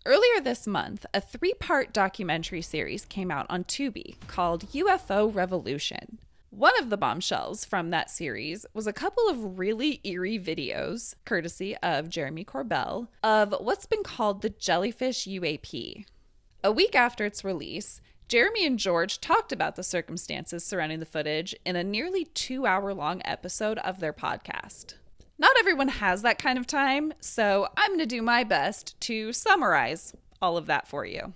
Earlier this month, a 3-part documentary series came out on Tubi called UFO Revolution. One of the bombshells from that series was a couple of really eerie videos, courtesy of Jeremy Corbell, of what's been called the Jellyfish UAP. A week after its release, Jeremy and George talked about the circumstances surrounding the footage in a nearly 2-hour-long episode of their podcast. Not everyone has that kind of time, so I'm going to do my best to summarize all of that for you.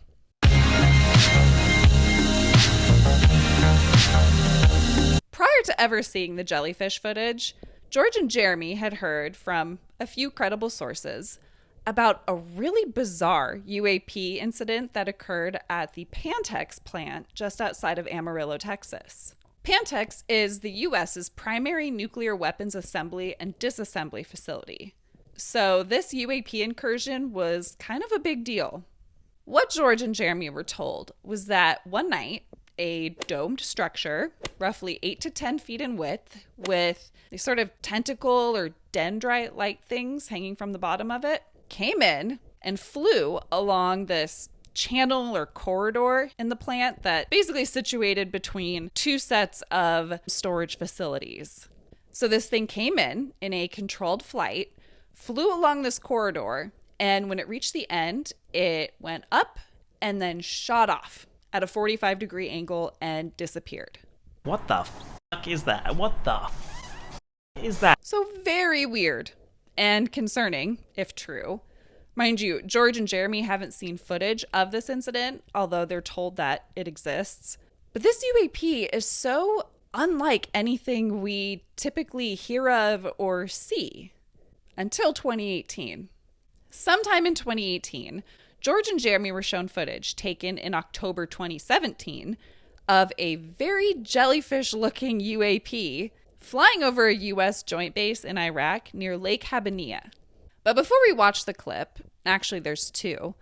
Prior to ever seeing the jellyfish footage, George and Jeremy had heard from a few credible sources about a really bizarre UAP incident that occurred at the Pantex plant just outside of Amarillo, Texas. Pantex is the U.S.'s primary nuclear weapons assembly and disassembly facility. So this UAP incursion was kind of a big deal. What George and Jeremy were told was that one night, a domed structure, roughly 8 to 10 feet in width, with these sort of tentacle or dendrite-like things hanging from the bottom of it, came in and flew along this channel or corridor in the plant that basically situated between two sets of storage facilities. So this thing came in a controlled flight, flew along this corridor, and when it reached the end, it went up and then shot off at a 45-degree angle and disappeared. What the fuck is that? What the is that? So very weird and concerning, if true. Mind you, George and Jeremy haven't seen footage of this incident, although they're told that it exists. But this UAP is so unlike anything we typically hear of or see until 2018. Sometime in 2018, George and Jeremy were shown footage taken in October 2017 of a very jellyfish-looking UAP flying over a U.S. joint base in Iraq near Lake Habbaniyah. But before we watch the clip, actually there's two,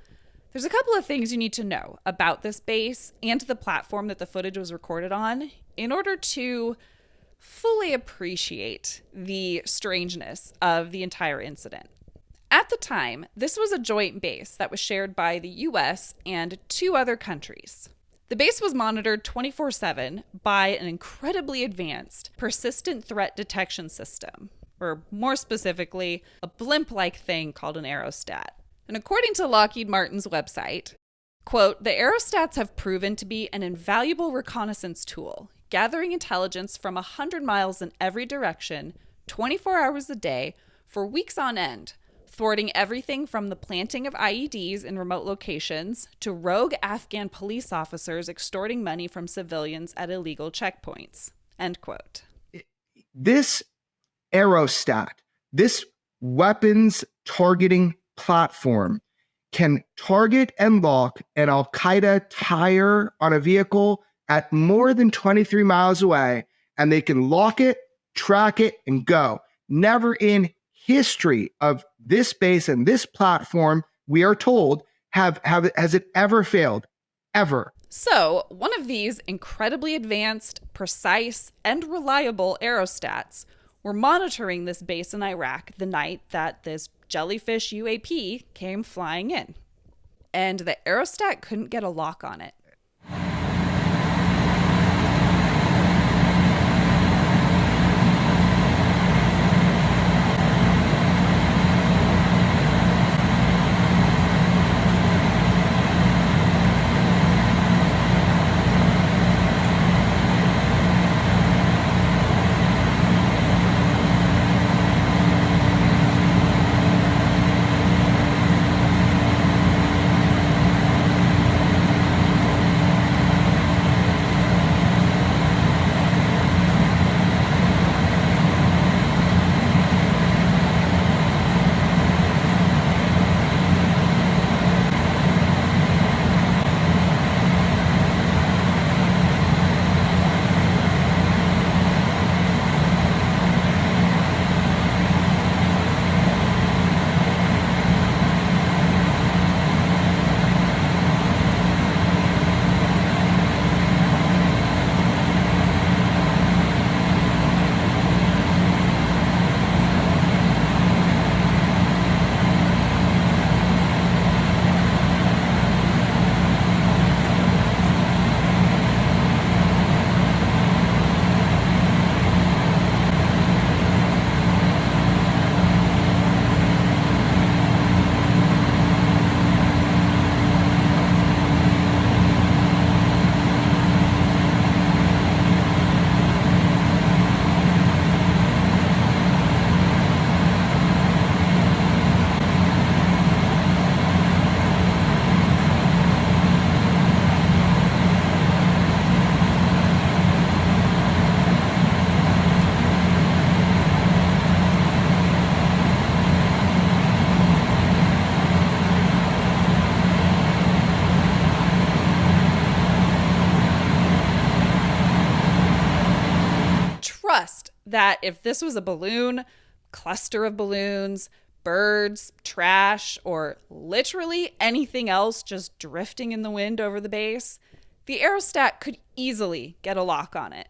there's a couple of things you need to know about this base and the platform that the footage was recorded on in order to fully appreciate the strangeness of the entire incident. At the time, this was a joint base that was shared by the U.S. and 2 other countries. The base was monitored 24/7 by an incredibly advanced persistent threat detection system, or more specifically, a blimp-like thing called an aerostat. And according to Lockheed Martin's website, quote, "The aerostats have proven to be an invaluable reconnaissance tool, gathering intelligence from 100 miles in every direction, 24 hours a day, for weeks on end, thwarting everything from the planting of IEDs in remote locations to rogue Afghan police officers extorting money from civilians at illegal checkpoints." End quote. This aerostat, this weapons targeting platform, can target and lock an Al-Qaeda tire on a vehicle at more than 23 miles away, and they can lock it, track it, and go. Never in history of this base and this platform, we are told, has it ever failed, ever. So, one of these incredibly advanced, precise, and reliable aerostats were monitoring this base in Iraq the night that this jellyfish UAP came flying in. And the aerostat couldn't get a lock on it. that if this was a balloon, cluster of balloons, birds, trash, or literally anything else just drifting in the wind over the base, the aerostat could easily get a lock on it.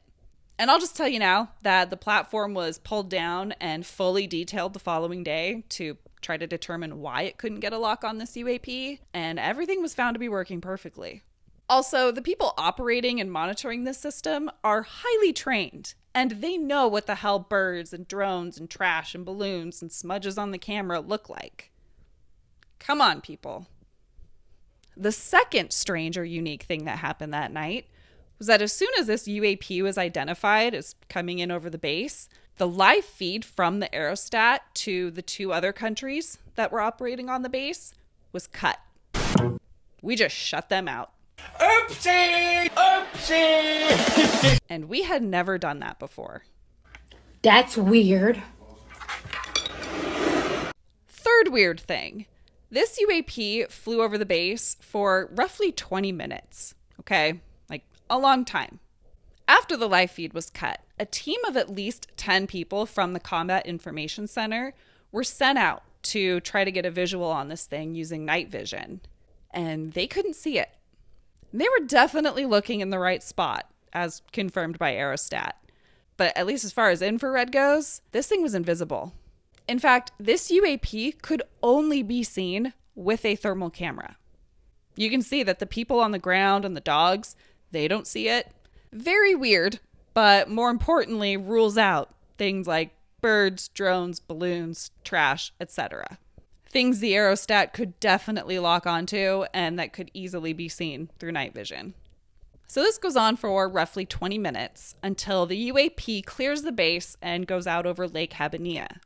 And I'll just tell you now that the platform was pulled down and fully detailed the following day to try to determine why it couldn't get a lock on this UAP, and everything was found to be working perfectly. Also, the people operating and monitoring this system are highly trained, and they know what the hell birds and drones and trash and balloons and smudges on the camera look like. Come on, people. The second strange or unique thing that happened that night was that as soon as this UAP was identified as coming in over the base, the live feed from the aerostat to the 2 other countries that were operating on the base was cut. We just shut them out. Oopsie! Oopsie! And we had never done that before. That's weird. Third weird thing. This UAP flew over the base for roughly 20 minutes. Okay? Like a long time. After the live feed was cut, a team of at least 10 people from the Combat Information Center were sent out to try to get a visual on this thing using night vision. And they couldn't see it. They were definitely looking in the right spot, as confirmed by Aerostat. But at least as far as infrared goes, this thing was invisible. In fact, this UAP could only be seen with a thermal camera. You can see that the people on the ground and the dogs, they don't see it. Very weird, but more importantly, rules out things like birds, drones, balloons, trash, etc. Things the aerostat could definitely lock onto and that could easily be seen through night vision. So this goes on for roughly 20 minutes until the UAP clears the base and goes out over Lake Habbaniyah.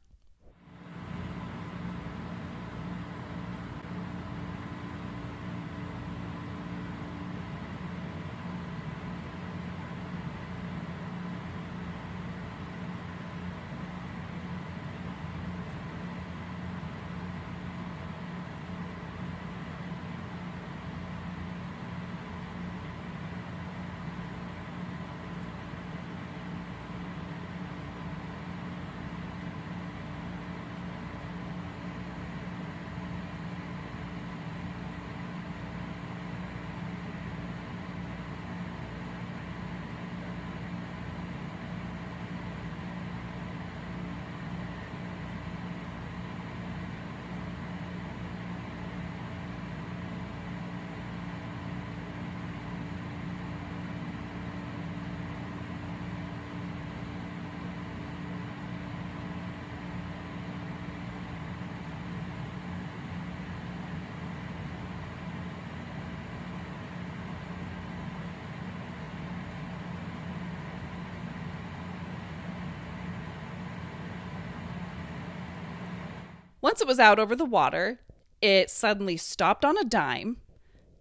Once it was out over the water, it suddenly stopped on a dime,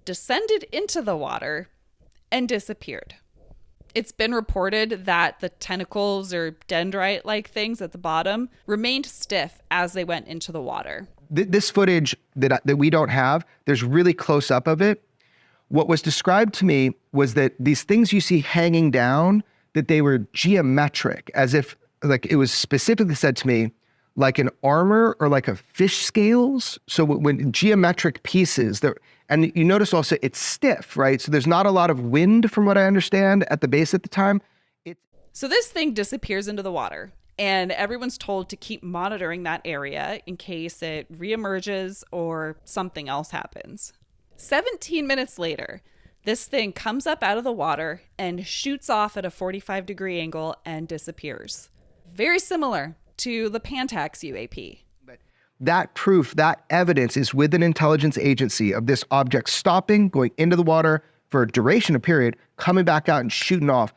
descended into the water, and disappeared. It's been reported that the tentacles or dendrite-like things at the bottom remained stiff as they went into the water. This footage that we don't have, there's really close up of it. What was described to me was that these things you see hanging down, that they were geometric, as if, like, it was specifically said to me, like an armor or like a fish scales. So when geometric pieces, and you notice also it's stiff, right? So there's not a lot of wind from what I understand at the base at the time. So this thing disappears into the water, and everyone's told to keep monitoring that area in case it reemerges or something else happens. 17 minutes later, this thing comes up out of the water and shoots off at a 45-degree angle and disappears. Very similar to the Pantex UAP. That proof, that evidence is with an intelligence agency of this object stopping, going into the water for a duration of period, coming back out and shooting off.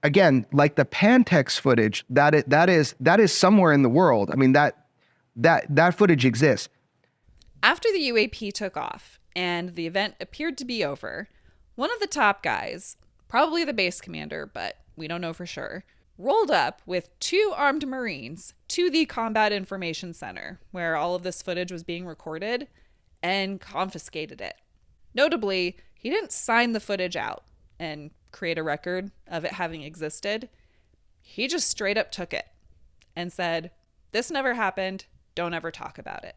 Again, like the Pantex footage, that is somewhere in the world. I mean, that footage exists. After the UAP took off and the event appeared to be over, one of the top guys, probably the base commander, but we don't know for sure, rolled up with 2 armed Marines to the Combat Information Center, where all of this footage was being recorded, and confiscated it. Notably, he didn't sign the footage out and create a record of it having existed. He just straight up took it and said, "This never happened. Don't ever talk about it."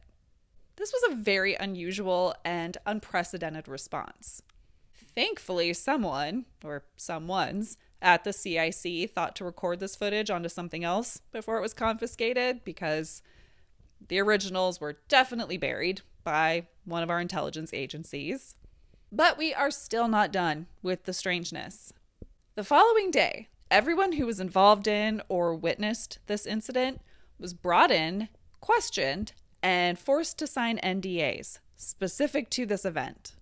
This was a very unusual and unprecedented response. Thankfully, someone, or someones, at the CIC thought to record this footage onto something else before it was confiscated, because the originals were definitely buried by one of our intelligence agencies. But we are still not done with the strangeness. The following day, everyone who was involved in or witnessed this incident was brought in, questioned, and forced to sign NDAs specific to this event.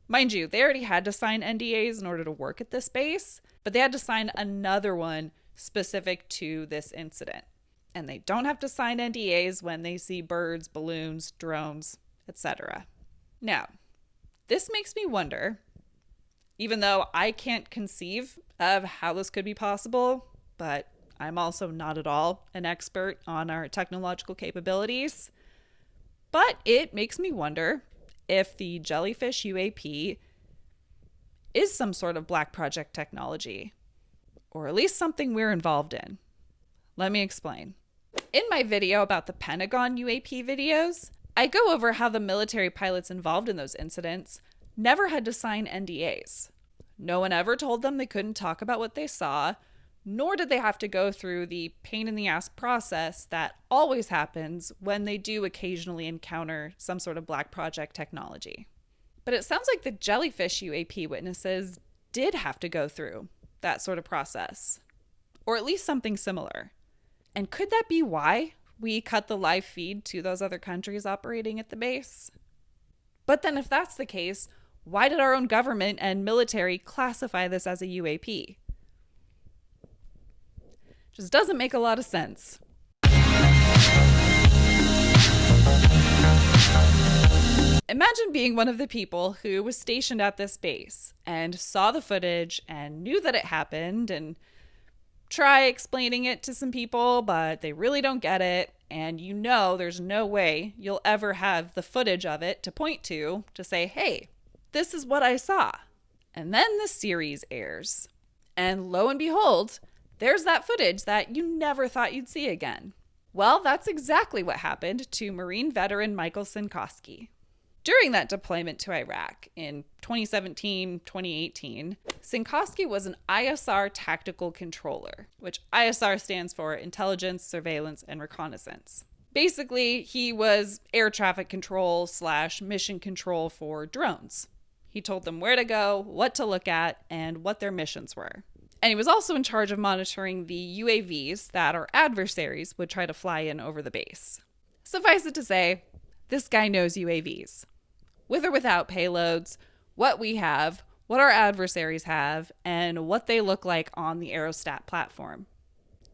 Mind you, they already had to sign NDAs in order to work at this base, but they had to sign another one specific to this incident. And they don't have to sign NDAs when they see birds, balloons, drones, etc. Now, this makes me wonder, even though I can't conceive of how this could be possible, but I'm also not at all an expert on our technological capabilities, but it makes me wonder if the jellyfish UAP is some sort of black project technology, or at least something we're involved in. Let me explain. In my video about the Pentagon UAP videos, I go over how the military pilots involved in those incidents never had to sign NDAs. No one ever told them they couldn't talk about what they saw, nor did they have to go through the pain-in-the-ass process that always happens when they do occasionally encounter some sort of black project technology. But it sounds like the jellyfish UAP witnesses did have to go through that sort of process, or at least something similar. And could that be why we cut the live feed to those other countries operating at the base? But then if that's the case, why did our own government and military classify this as a UAP? Just doesn't make a lot of sense. Imagine being one of the people who was stationed at this base and saw the footage and knew that it happened and try explaining it to some people, but they really don't get it. And you know there's no way you'll ever have the footage of it to point to say, hey, this is what I saw. And then the series airs. And lo and behold, there's that footage that you never thought you'd see again. Well, that's exactly what happened to Marine veteran Michael Sinkoski. During that deployment to Iraq in 2017-2018, Sinkoski was an ISR tactical controller, which ISR stands for Intelligence, Surveillance, and Reconnaissance. Basically, he was air traffic control / mission control for drones. He told them where to go, what to look at, and what their missions were. And he was also in charge of monitoring the UAVs that our adversaries would try to fly in over the base. Suffice it to say, this guy knows UAVs. With or without payloads, what we have, what our adversaries have, and what they look like on the Aerostat platform.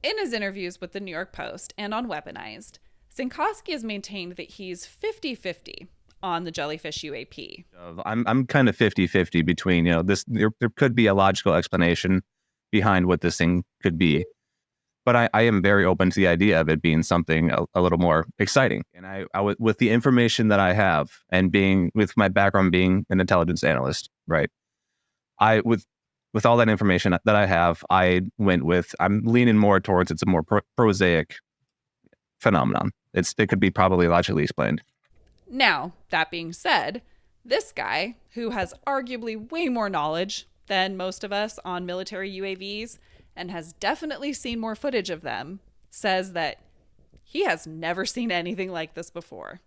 In his interviews with the New York Post and on Weaponized, Sinkoski has maintained that he's 50-50 on the jellyfish UAP. I'm kind of 50-50 between, there could be a logical explanation behind what this thing could be. But I am very open to the idea of it being something a little more exciting. And I with the information that I have, and with my background being an intelligence analyst, right? With all that information that I have, I'm leaning more towards it's a more prosaic phenomenon. It could be probably logically explained. Now, that being said, this guy, who has arguably way more knowledge than most of us on military UAVs, and has definitely seen more footage of them, says that he has never seen anything like this before.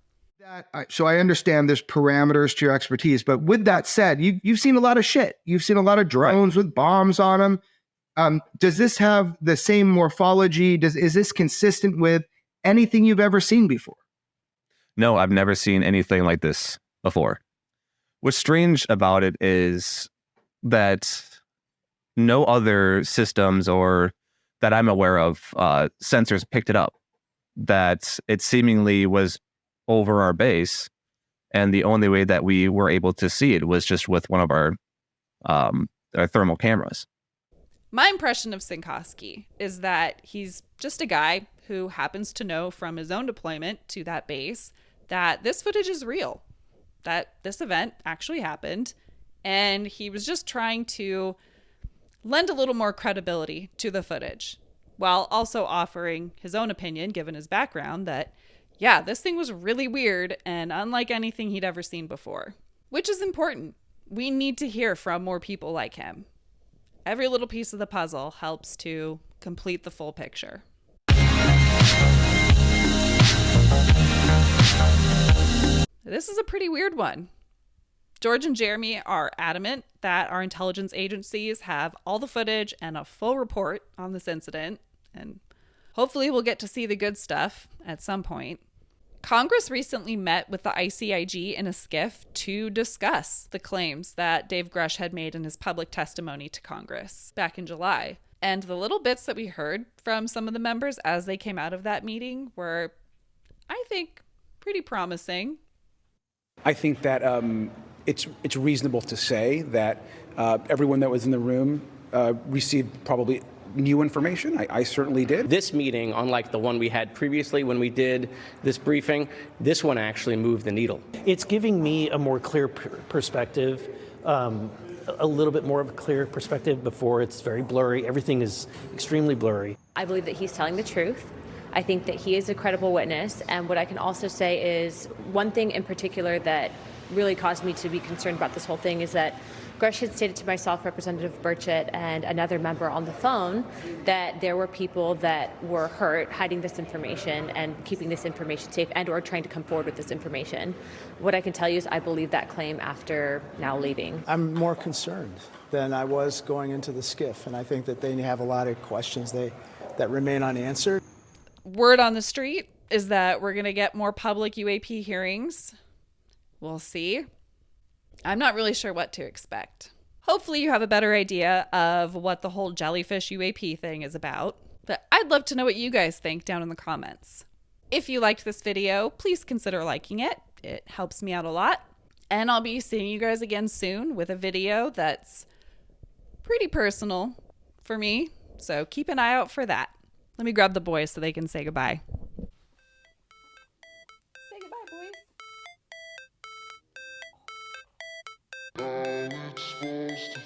So I understand there's parameters to your expertise, but with that said, you've seen a lot of shit. You've seen a lot of drones with bombs on them. Does this have the same morphology? Is this consistent with anything you've ever seen before? No, I've never seen anything like this before. What's strange about it is that no other systems or that I'm aware of sensors picked it up, that it seemingly was over our base, and the only way that we were able to see it was just with one of our thermal cameras. My impression of Sinkoski is that he's just a guy who happens to know from his own deployment to that base that this footage is real, that this event actually happened, and he was just trying to lend a little more credibility to the footage. while also offering his own opinion, given his background, that, yeah, this thing was really weird and unlike anything he'd ever seen before, which is important. We need to hear from more people like him. Every little piece of the puzzle helps to complete the full picture. This is a pretty weird one. George and Jeremy are adamant that our intelligence agencies have all the footage and a full report on this incident, and hopefully we'll get to see the good stuff at some point. Congress recently met with the ICIG in a skiff to discuss the claims that Dave Grush had made in his public testimony to Congress back in July. And the little bits that we heard from some of the members as they came out of that meeting were, I think, pretty promising. I think that it's reasonable to say that everyone that was in the room received probably new information. I certainly did. This meeting, unlike the one we had previously when we did this briefing, this one actually moved the needle. It's giving me a more clear perspective, a little bit more of a clear perspective. Before, it's very blurry. Everything is extremely blurry. I believe that he's telling the truth. I think that he is a credible witness. And what I can also say is one thing in particular that really caused me to be concerned about this whole thing is that Grush had stated to myself, Representative Burchett, and another member on the phone that there were people that were hurt hiding this information and keeping this information safe and or trying to come forward with this information. What I can tell you is I believe that claim after now leaving. I'm more concerned than I was going into the skiff, and I think that they have a lot of questions that remain unanswered. Word on the street is that we're going to get more public UAP hearings. We'll see. I'm not really sure what to expect. Hopefully you have a better idea of what the whole jellyfish UAP thing is about. But I'd love to know what you guys think down in the comments. If you liked this video, please consider liking it. It helps me out a lot. And I'll be seeing you guys again soon with a video that's pretty personal for me. So keep an eye out for that. Let me grab the boys so they can say goodbye. Say goodbye, boys. All it's supposed to